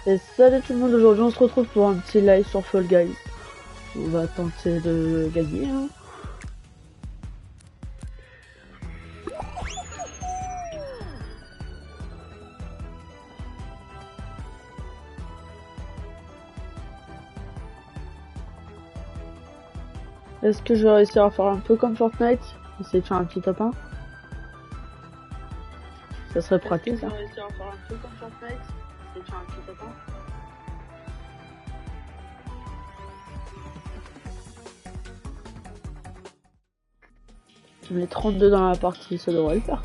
Et salut tout le monde, aujourd'hui on se retrouve pour un petit live sur Fall Guys. On va tenter de gagner. Hein. Est-ce que je vais réussir à faire un peu comme Fortnite? Essayer de faire un petit top 1. Ça serait pratique ça. Je mets 32 dans la partie, ça devrait le faire.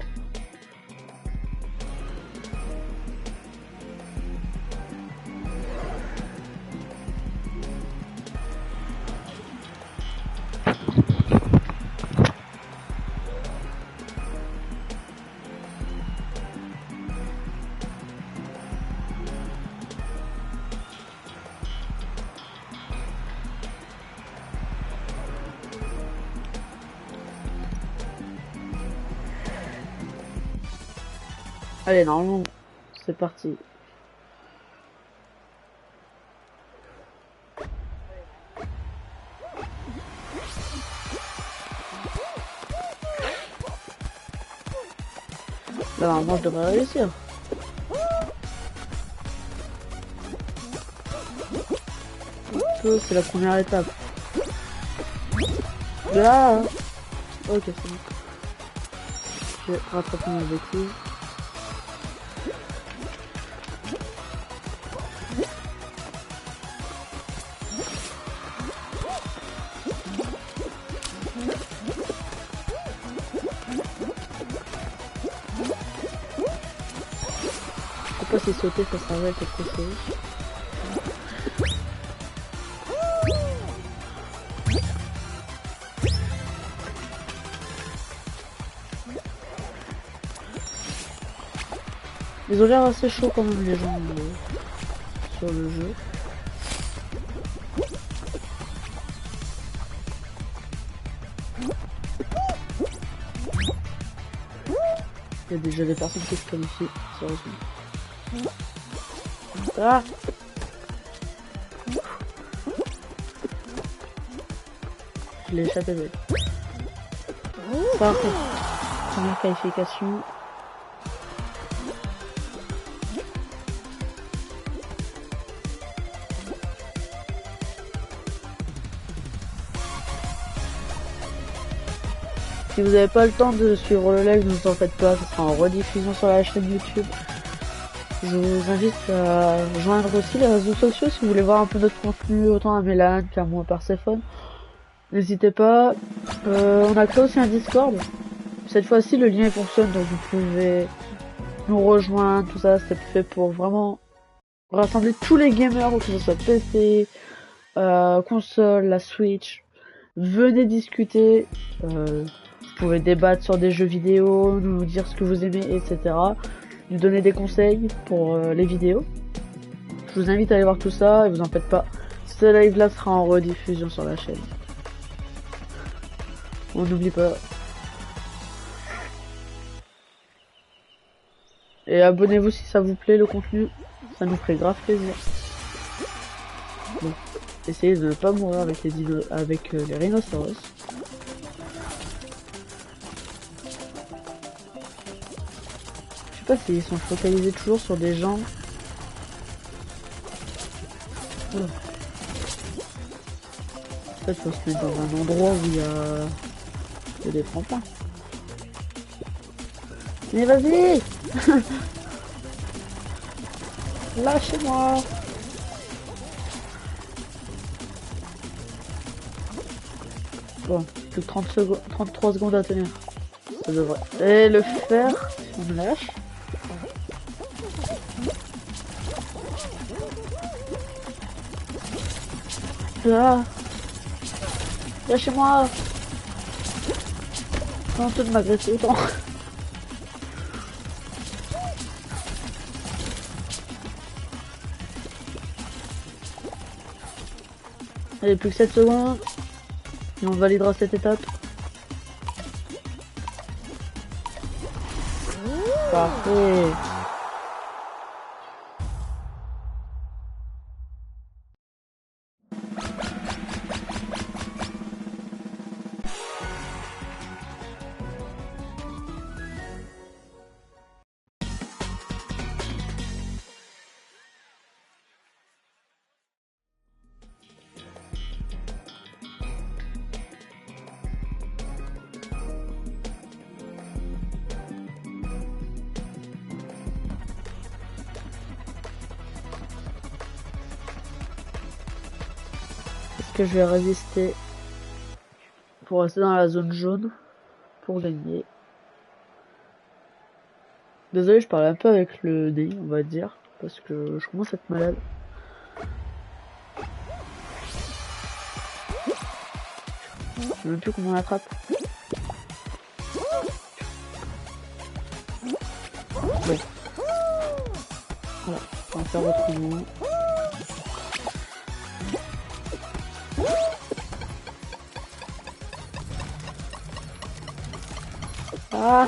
Allez, normalement, c'est parti. Là, normalement, je devrais réussir. C'est la première étape. Là, ok, c'est bon. Je vais rattraper ma bêtise. Je sais pas si sauter ça servait à quelque chose. Ils ont l'air assez chauds quand même les gens sur le jeu. Il y a déjà des personnes qui se qualifient, sérieusement. Ah! Je l'ai échappé belle. Parfait. Première qualification. Si vous n'avez pas le temps de suivre le live, ne vous en faites pas, ce sera en rediffusion sur la chaîne YouTube. Je vous invite à joindre aussi les réseaux sociaux si vous voulez voir un peu notre contenu, autant à Mélan qu'à moi Perséphone. N'hésitez pas. On a créé aussi un Discord. Cette fois-ci, le lien fonctionne, donc vous pouvez nous rejoindre, tout ça. C'est fait pour vraiment rassembler tous les gamers, que ce soit PC, console, la Switch. Venez discuter. Vous pouvez débattre sur des jeux vidéo, nous dire ce que vous aimez, etc. Nous donner des conseils pour les vidéos. Je vous invite à aller voir tout ça et vous en faites pas. Ce live là sera en rediffusion sur la chaîne. On n'oublie pas. Et abonnez-vous si ça vous plaît le contenu. Ça nous ferait grave plaisir. Bon. Essayez de ne pas mourir avec les rhinocéros. Je sais pas s'ils sont focalisés toujours sur des gens. Oh. En fait, faut se mettre dans un endroit où il y a des tremplins. Mais vas-y. Lâchez-moi. Bon, plus que 30 secondes, 33 secondes à tenir. Ça devrait. Et le fer, on me lâche. Ah. Lâchez-moi. Non, de m'agresser autant. Allez, plus que 7 secondes. Et on validera cette étape. Parfait. que je vais résister pour rester dans la zone jaune pour gagner. Désolé, je parle un peu avec le nez, on va dire, parce que je commence à être malade. Je sais même plus comment on l'attrape. Bon. Voilà, on va faire autrement. Ah,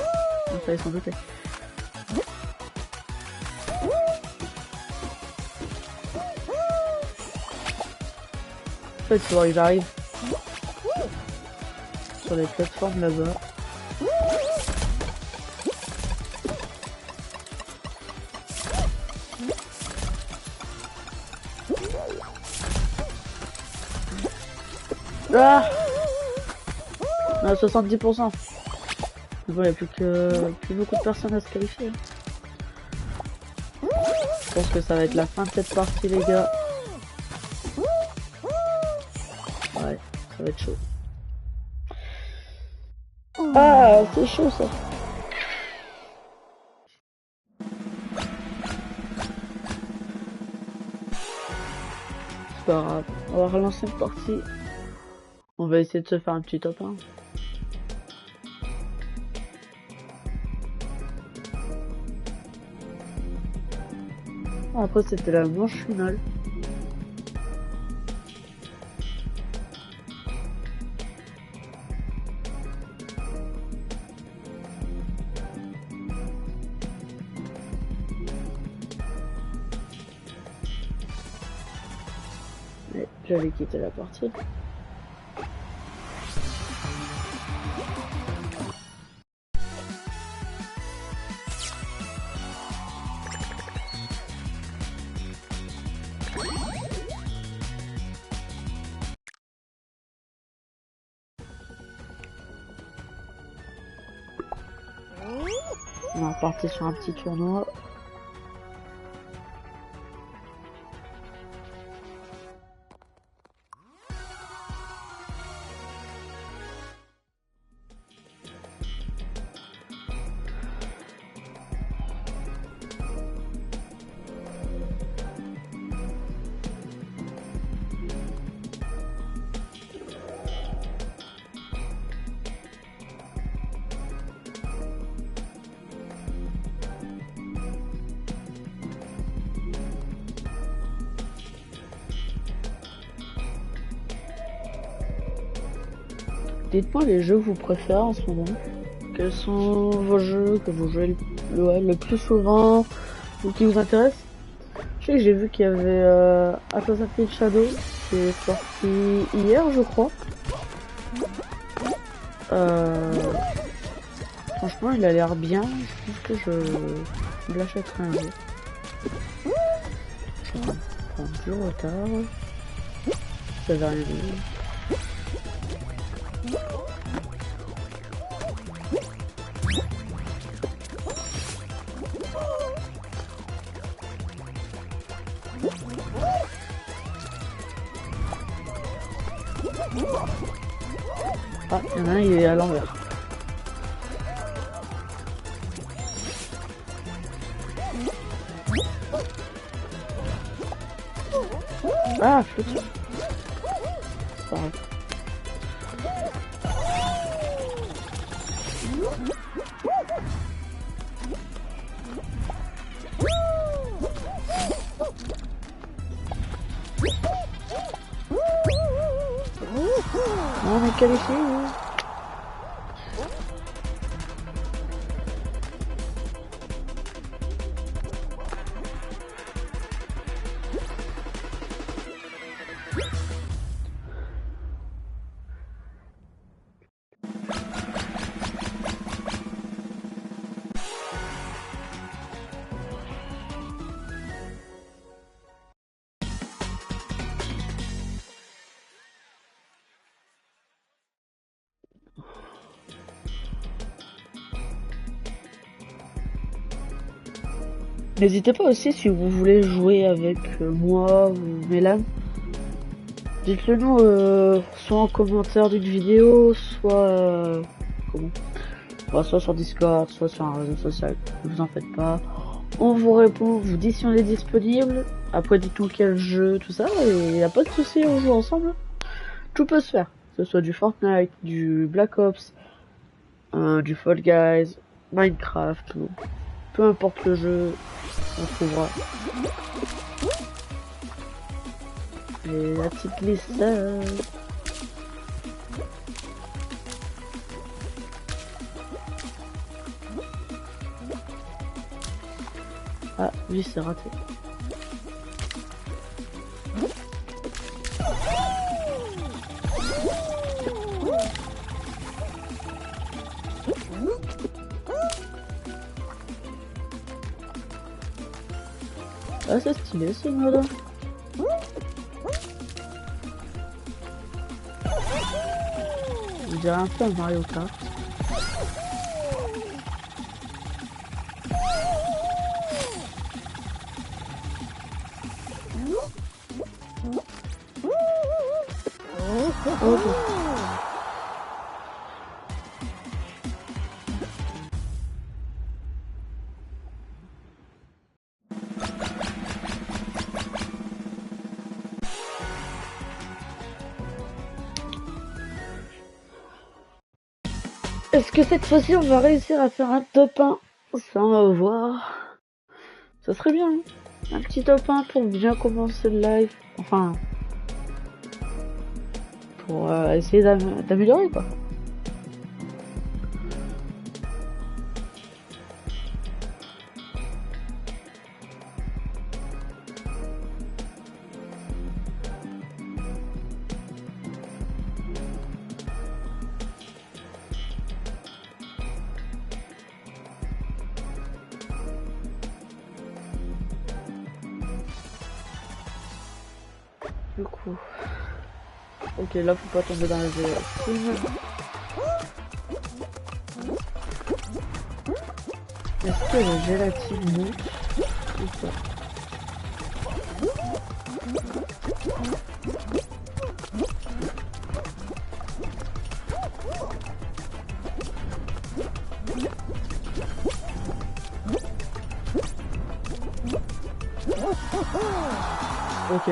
il fallait s'en douter. En fait, il faut voir que j'arrive sur les plateformes là-bas. Ah, on a 70%. Mais bon, il n'y a plus beaucoup de personnes à se qualifier. Je pense que ça va être la fin de cette partie, les gars. Ouais, ça va être chaud. Ah, c'est chaud ça. C'est pas grave, on va relancer une partie. On va essayer de se faire un petit top 1. Après c'était la manche finale. Mais j'allais quitter la partie. On va repartir sur un petit tournoi. Dites-moi les jeux que vous préférez en ce moment. Quels sont vos jeux que vous jouez le plus souvent ou qui vous intéressent? Je sais que j'ai vu qu'il y avait Assassin's Creed Shadow qui est sorti hier, je crois. Franchement, il a l'air bien. Je pense que je l'achèterai un jour. Je vais prendre du retard. Ça va rien dire. Ah, il y en a un, il est à l'envers. Ah, je suis dessus. C'est pas grave. On est qualifié. N'hésitez pas aussi si vous voulez jouer avec moi ou Mélan. Dites-le nous soit en commentaire d'une vidéo, soit comment bah, soit sur Discord, soit sur un réseau social. Ne vous en faites pas. On vous répond, vous dit si on est disponible. Après dites-nous quel jeu, tout ça, et y a pas de souci, on joue ensemble. Tout peut se faire. Que ce soit du Fortnite, du Black Ops, du Fall Guys, Minecraft, ou peu importe le jeu, on trouvera. Et la petite liste. Ah, lui c'est raté. Ah, c'est stylé ce mode. Je dirais un peu un Mario Kart. Ok. Est-ce que cette fois-ci on va réussir à faire un top 1? Ça on va voir. Ça serait bien, hein. Un petit top 1 pour bien commencer le live. Enfin, pour essayer d'améliorer quoi. Du coup, ok, là faut pas tomber dans les gélatines. Est-ce que la gélatine monte ou pas? Ok.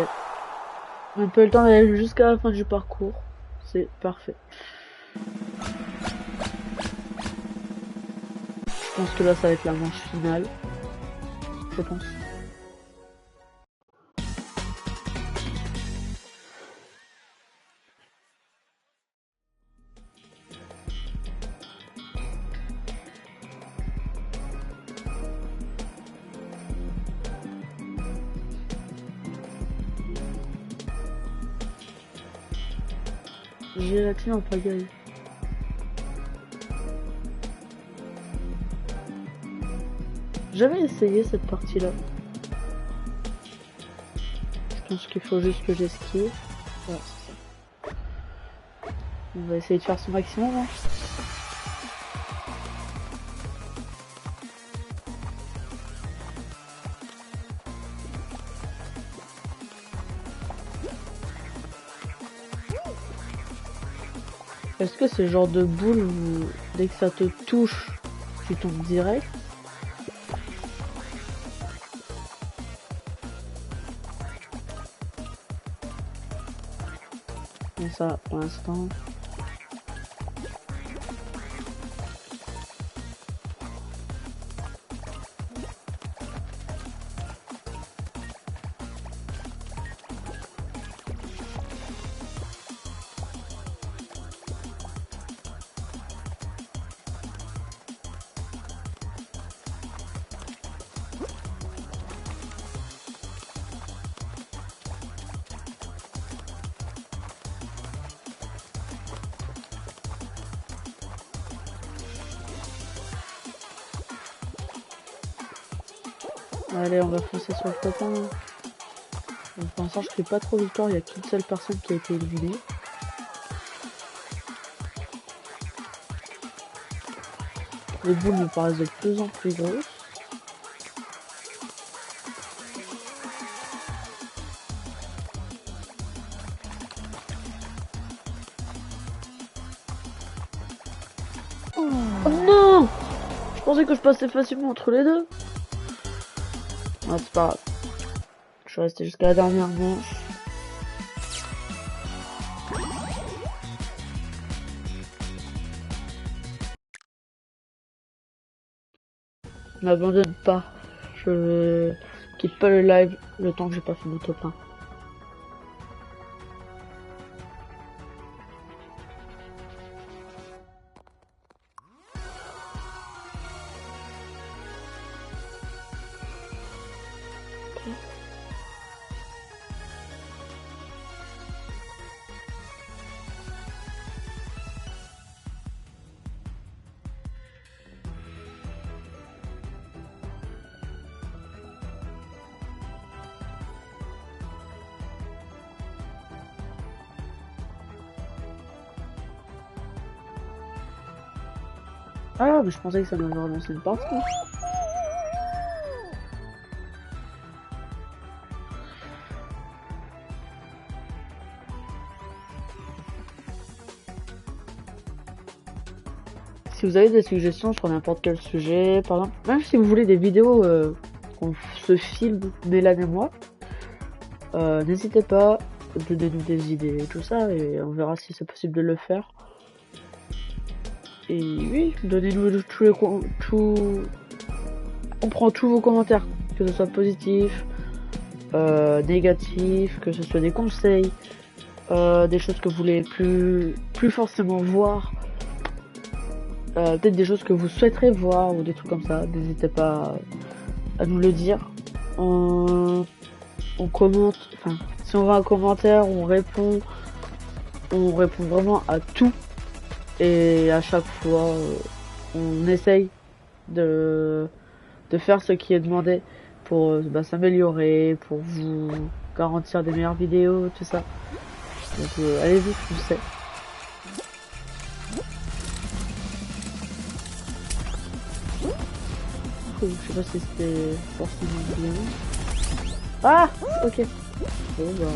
On peut le temps d'aller jusqu'à la fin du parcours. C'est parfait. Je pense que là ça va être la manche finale. Je pense. Gélatine en pagaille. Jamais essayé cette partie-là. Je pense qu'il faut juste que j'esquive. Voilà, c'est ça. On va essayer de faire son maximum. Hein. Est-ce que c'est le genre de boule où dès que ça te touche, tu tombes direct? Bon ça, pour l'instant... Allez, on va foncer sur le top 1. Pour l'instant, je fais pas trop victoire, il y a qu'une seule personne qui a été éliminée. Les boules me paraissent de plus en plus grosses. Oh non! Je pensais que je passais facilement entre les deux. Ah, c'est pas grave. Je suis resté jusqu'à la dernière manche. N'abandonne pas. Je quitte pas le live le temps que j'ai pas fait mon top 1. Ah, mais je pensais que ça m'avait relancé une partie. Si vous avez des suggestions sur n'importe quel sujet, par exemple, même si vous voulez des vidéos qu'on se filme, Mélan et moi, n'hésitez pas, donnez-nous des idées et tout ça, et on verra si c'est possible de le faire. Et oui, donnez-nous tous les on prend tous vos commentaires, que ce soit positif, négatif, que ce soit des conseils, des choses que vous voulez plus forcément voir, peut-être des choses que vous souhaiterez voir ou des trucs comme ça. N'hésitez pas à nous le dire. On commente, enfin, si on voit un commentaire, on répond vraiment à tout. Et à chaque fois, on essaye de faire ce qui est demandé pour s'améliorer, pour vous garantir des meilleures vidéos, tout ça. Donc allez-y, je sais. Je sais pas si c'était forcément bien. Ah, ok. Bon bah.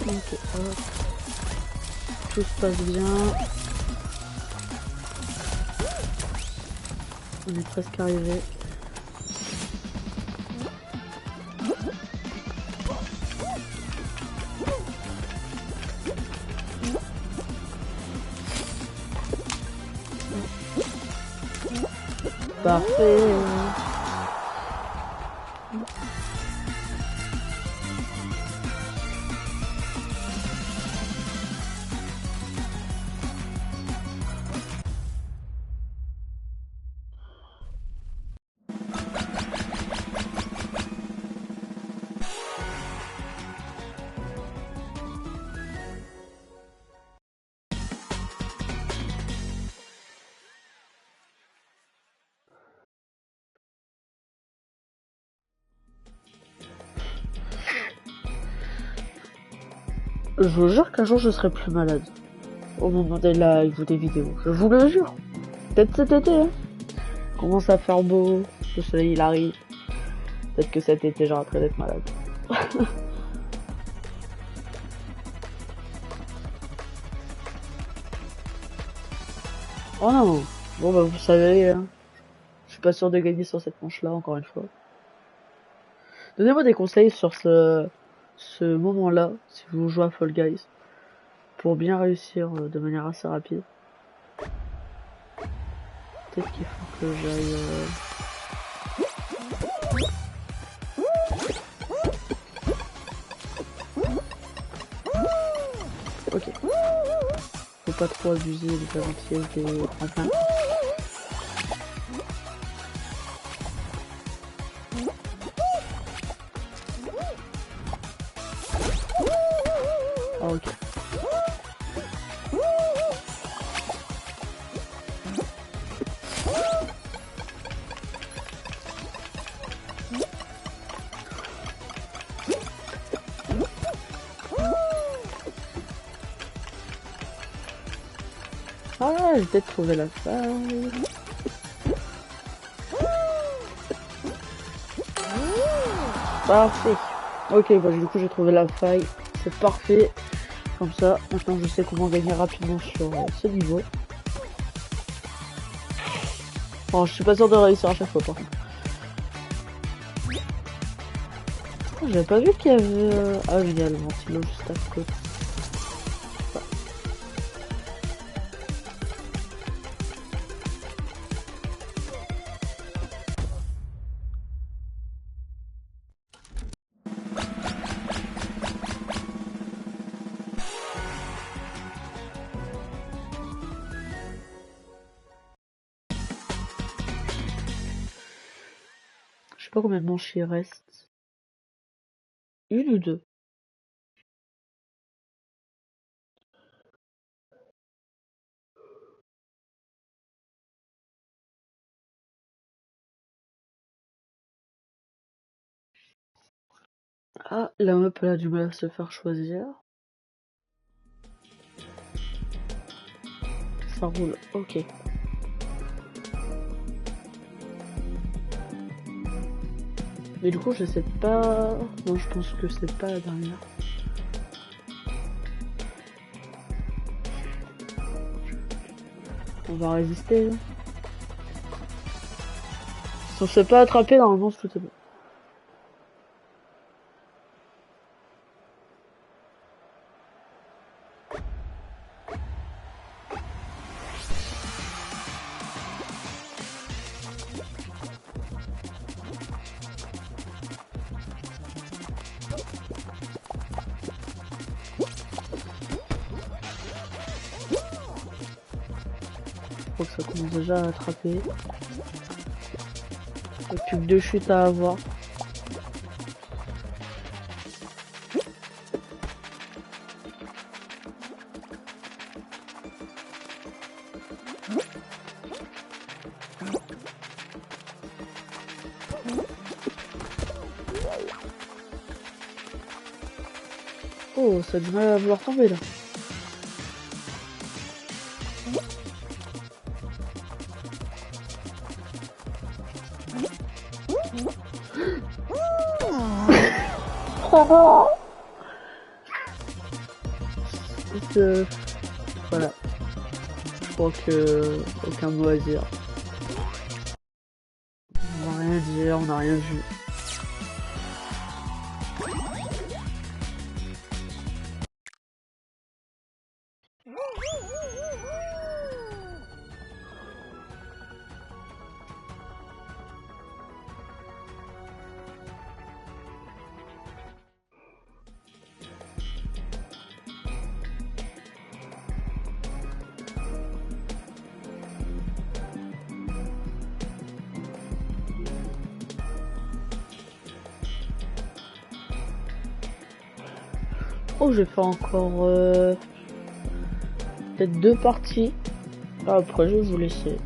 Ok, hop. Tout se passe bien. On est presque arrivé. Parfait. Je vous jure qu'un jour je serai plus malade. Au moment des lives ou des vidéos. Je vous le jure. Peut-être cet été, hein. Commence à faire beau. Le soleil il arrive. Peut-être que cet été j'arrêterai d'être malade. Oh non. Bon bah vous savez, hein. Je suis pas sûr de gagner sur cette manche là encore une fois. Donnez-moi des conseils sur ce moment-là, si vous jouez à Fall Guys, pour bien réussir de manière assez rapide. Peut-être qu'il faut que j'aille... Ok. Faut pas trop abuser de la gentillesse des tremplins. Ah, ok. Ah, j'ai peut-être trouvé la faille. Parfait. Ok, bah du coup j'ai trouvé la faille. C'est parfait. Comme ça, maintenant je sais comment gagner rapidement sur ce niveau. Bon, je suis pas sûr de réussir à chaque fois par contre. J'avais pas vu qu'il y avait... Ah oui, il y a le ventilo juste à côté. Je sais pas combien de manches il reste. Une ou deux? Ah, la meuf elle a du mal à se faire choisir. Ça roule, ok. Mais du coup je sais pas... Non, je pense que c'est pas la dernière. On va résister. Hein. Si on se fait pas attraper, normalement tout est bon. Je crois que ça commence déjà à attraper. Il n'y a plus que 2 chutes à avoir. Oh, ça a du mal à vouloir tomber là. Voilà. Je crois que aucun mot à dire. On n'a rien dit, on n'a rien vu. Oh, j'ai fait encore peut-être 2 parties. Après, je vais vous laisser.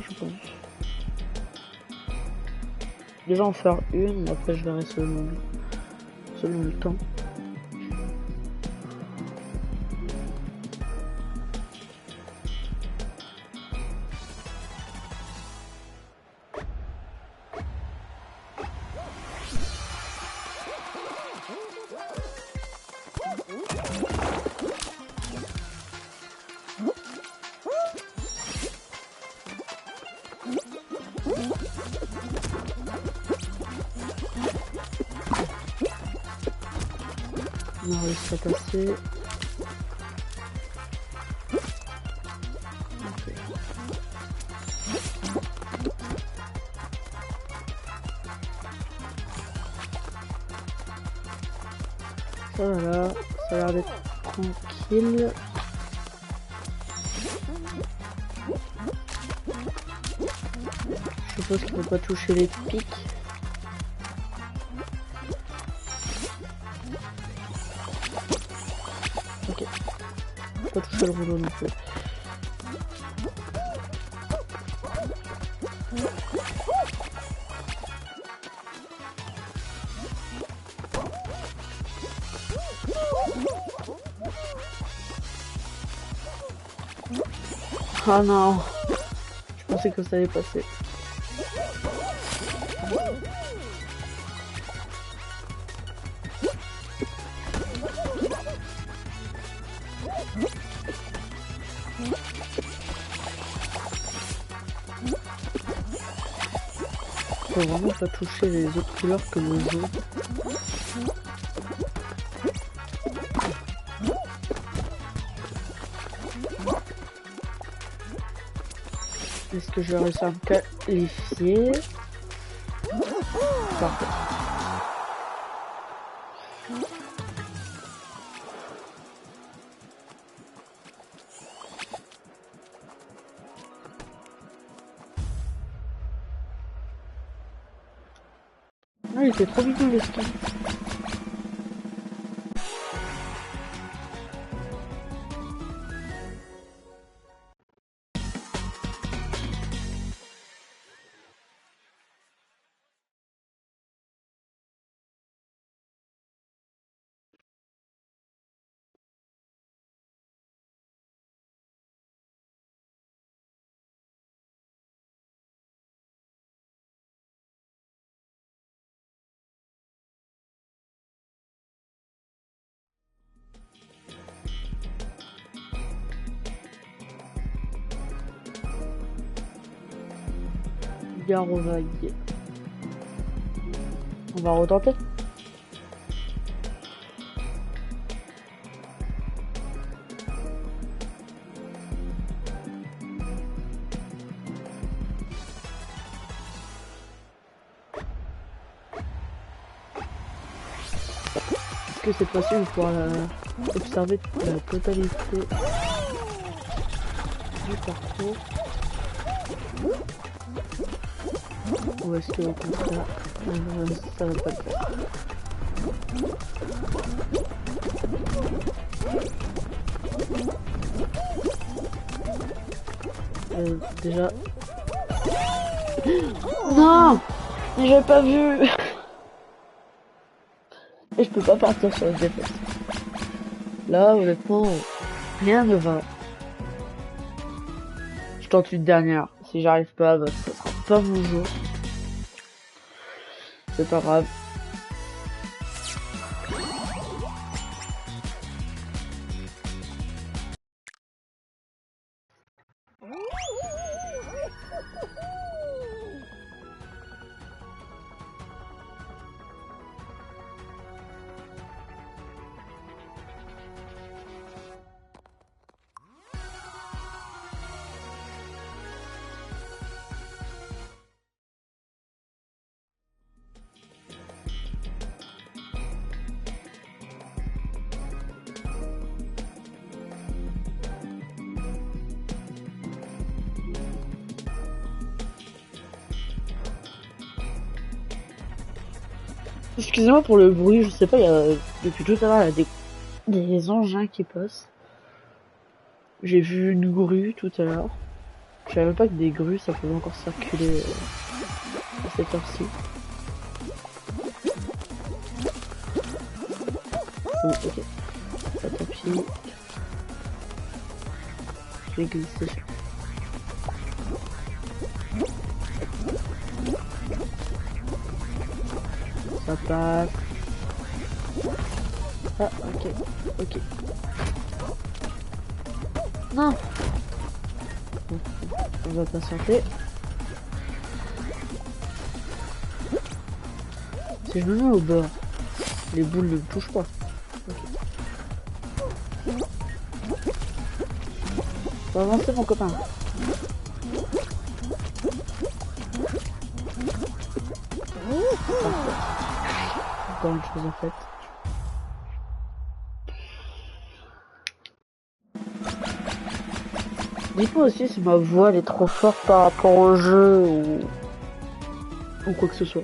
Je pense. Déjà en faire une, et après je verrai selon le temps. On a réussi à passer. Ça voilà, ça a l'air d'être tranquille. Je suppose qu'il ne faut pas toucher les pics. Ok. Pas toucher le rouleau non plus. Ah non, je pensais que ça allait passer. Faut vraiment pas toucher les autres couleurs que le jaune. Est-ce que je vais réussir à me qualifier? Parfait. Ah, il était trop mignon les skins. Gare aux vagues. On va retenter. Est-ce que cette fois-ci on pourra observer la totalité du parcours? Ou est-ce que au contraire ça va pas le faire? Déjà... Non, j'ai pas vu. Et je peux pas partir sur la défaite. Là, honnêtement, rien ne va. Je tente une dernière. Si j'arrive pas, bah, ça sera pas mon jour. C'est pas grave. Excusez-moi pour le bruit, je sais pas, depuis tout à l'heure, il y a des engins qui passent. J'ai vu une grue tout à l'heure. Je savais même pas que des grues ça pouvait encore circuler à cette heure-ci. Bon, ok. Pas tant pis. Je vais glisser. Ça passe. Ah, ok. Ok. Non. Bon, on va patienter. Si je me mets au bord, les boules ne me touchent pas. Okay. Faut avancer mon copain. Parfait. Encore une chose en fait. Dites-moi aussi si ma voix elle est trop forte par rapport au jeu ou quoi que ce soit.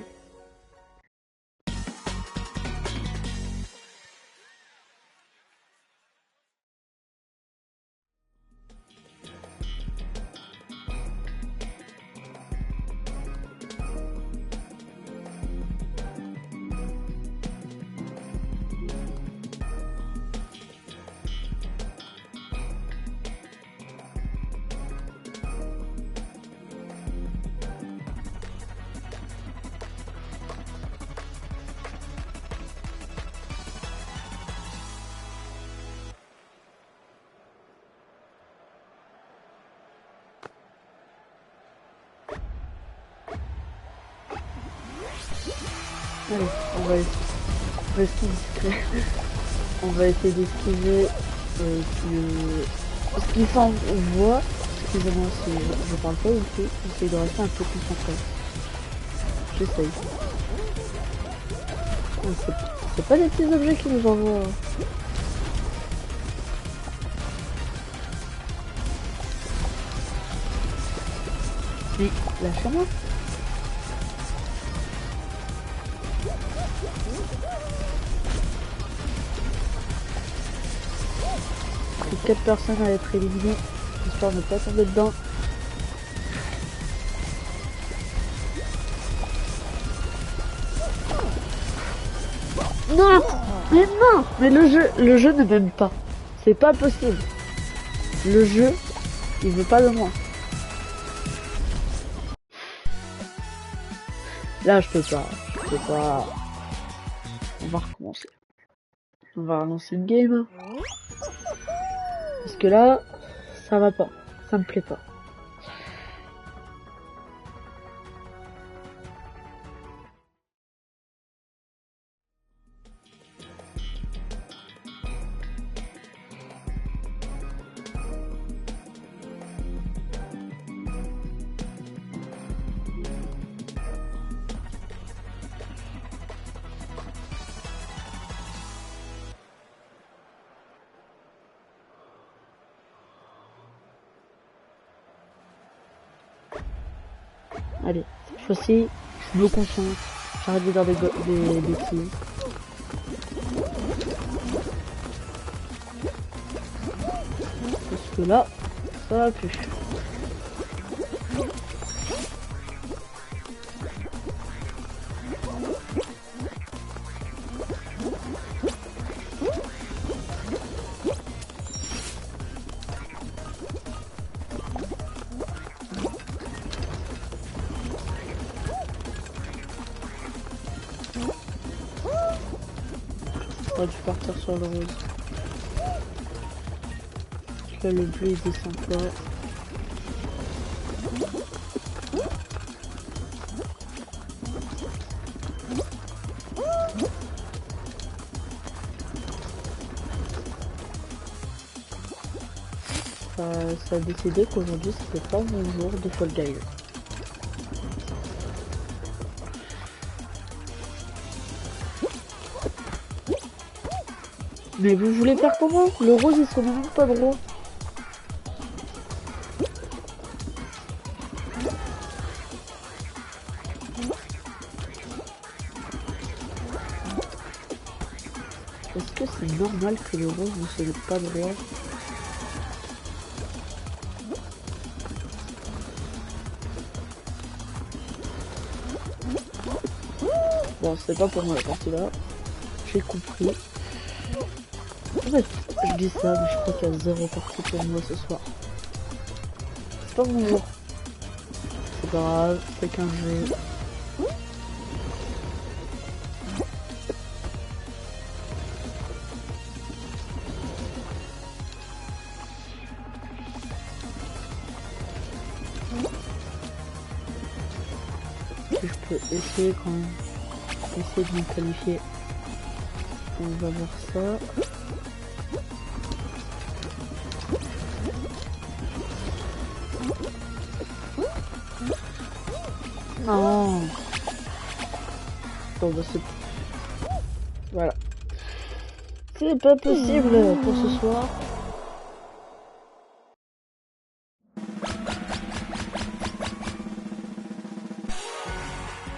Allez, on va essayer discret. On va essayer d'esquiver ce qu'il s'envoie. Excusez-moi si je parle pas aussi. J'essaie de rester un peu concentré. J'essaye. C'est pas des petits objets qui nous envoient. Mais lâchez-moi. Et 4 personnes à être éliminées. J'espère ne pas tomber dedans. Non! Mais non! Mais le jeu ne m'aime pas. C'est pas possible. Le jeu, il veut pas de moi. Là, je peux pas. On va recommencer. On va relancer une game. Parce que là, ça va pas. Ça me plaît pas. Allez, cette fois-ci, je me concentre. J'arrête de faire des bêtises. Parce que là, ça va plus. J'aurais dû partir sur le rose. Là, le bleu il descend pas. Ça a décidé qu'aujourd'hui c'était pas mon jour de Fall Guys. Mais vous voulez faire comment? Le rose il se met même pas droit. Est-ce que c'est normal que le rose ne se mette pas droit? Bon, c'est pas pour moi la partie là. J'ai compris. En fait, je dis ça, mais je crois qu'il y a 0 partie pour moi ce soir. C'est pas mon jour. C'est pas grave, c'est qu'un jeu. Je peux essayer quand même. Essayer de me qualifier. On va voir ça. Non. Bon bah c'est... Voilà. C'est pas possible pour ce soir.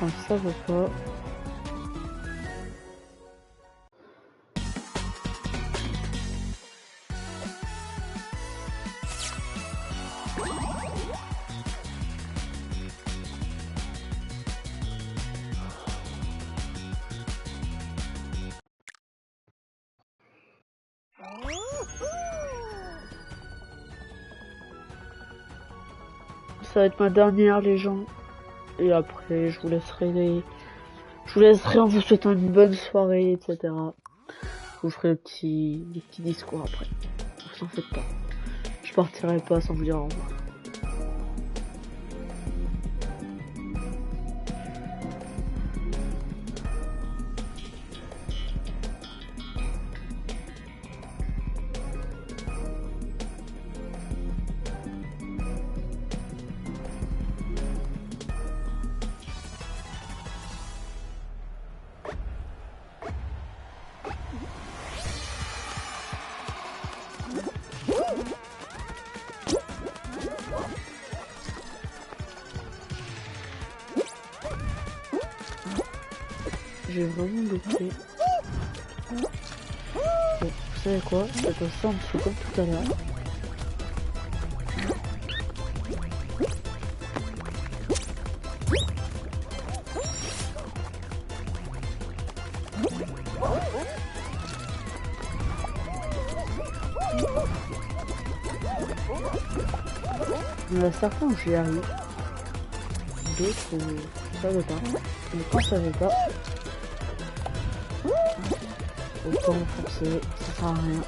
Enfin, ça va pas. Ça va être ma dernière, les gens. Et après, je vous laisserai en vous souhaitant une bonne soirée, etc. Je vous ferai le petit discours après. Vous en faites pas. Je partirai pas sans vous dire au revoir. j'ai vraiment loupé. Bon, vous savez quoi? Je vais passer en dessous comme tout à l'heure. Il y en a certains où j'y arrive. D'autres où ça veut pas. Mais quand ça veut pas, autant forcer, ça sert à rien.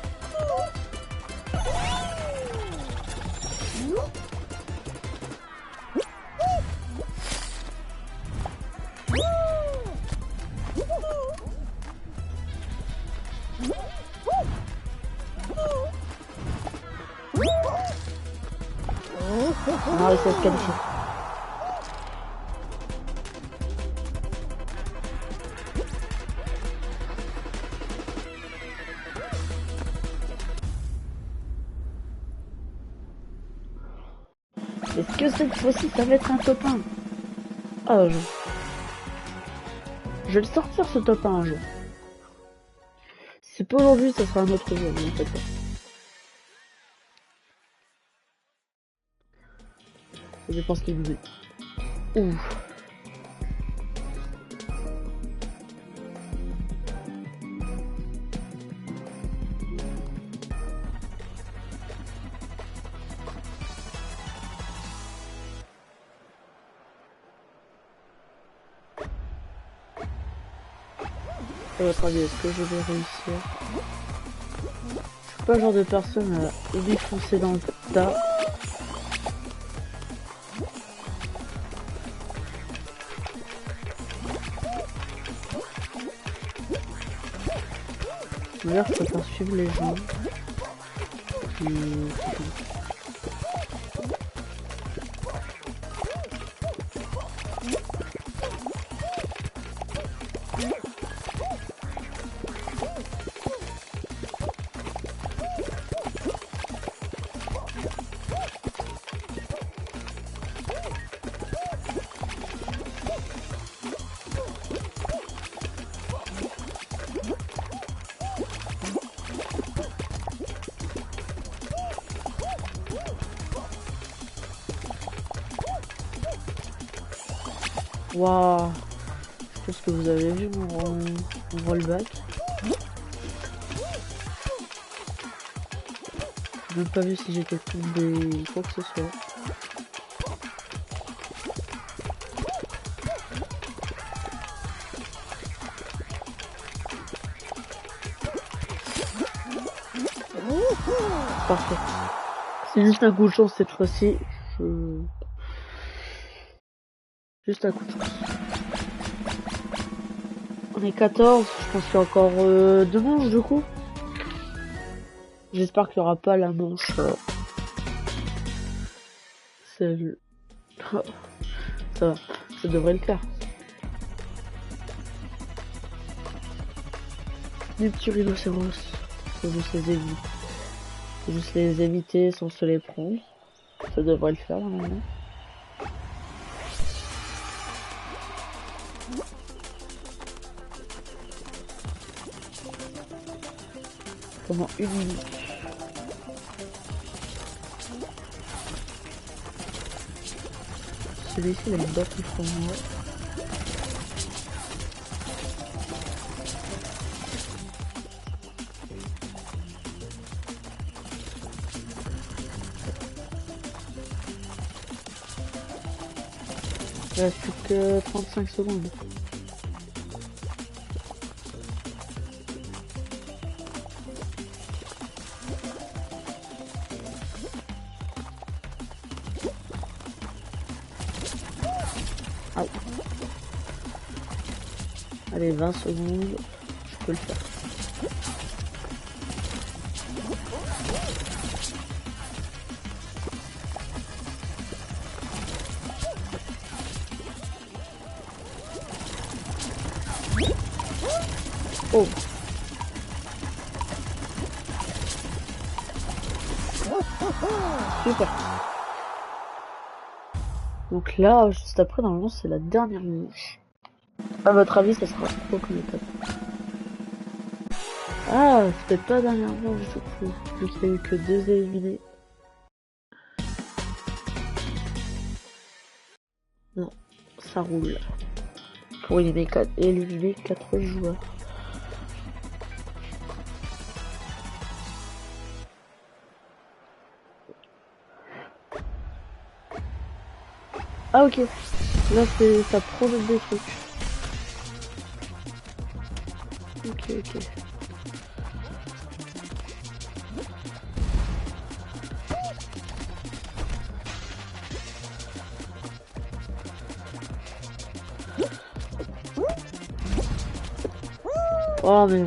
On a réussi à se qualifier. Est-ce que cette fois-ci ça va être un top 1? Ah, je vais le sortir ce top 1 un jour. Si c'est pas aujourd'hui, ça sera un autre jour, mais en fait pas. Ça dépend ce qu'il vous dit. Ouf. À votre avis, est-ce que je vais réussir? Je suis pas le genre de personne à défoncer dans le tas. D'ailleurs, je préfère suivre les gens. Waouh, je pense que vous avez vu mon rollback. J'ai même pas vu si j'étais tombé quoi que ce soit. Parfait. C'est juste un coup de chance cette fois-ci. Juste un coup de chance. On est 14, je pense qu'il y a encore 2 manches du coup. J'espère qu'il n'y aura pas la manche. Celle... ça devrait le faire. Les petits rhinocéros, faut juste les éviter. Faut juste les éviter sans se les prendre. Ça devrait le faire normalement. Pendant 1 minute. Celui-ci il a une boîte plus pour moi. Il reste plus que 35 secondes. Ah. Allez, 20 secondes, je peux le faire. Oh. Super. Donc là, juste après, normalement, c'est la dernière manche. À votre avis, ça sera trop comme étape? Ah, c'est peut-être pas dernièrement, du coup, vu qu'il y a eu que 2 éliminés. Non, ça roule. Pour éliminer 4 joueurs. Ah ok, là c'est ça promène des trucs. Ok, ok. Oh mais...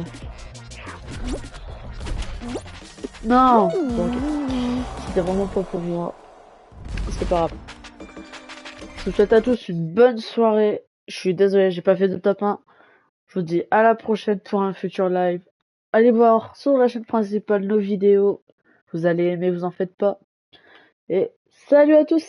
Non bon, ok. C'était vraiment pas pour moi. C'est pas grave. Je vous souhaite à tous une bonne soirée. Je suis désolé, j'ai pas fait de top 1. Je vous dis à la prochaine pour un futur live. Allez voir sur la chaîne principale nos vidéos. Vous allez aimer, vous en faites pas. Et salut à tous!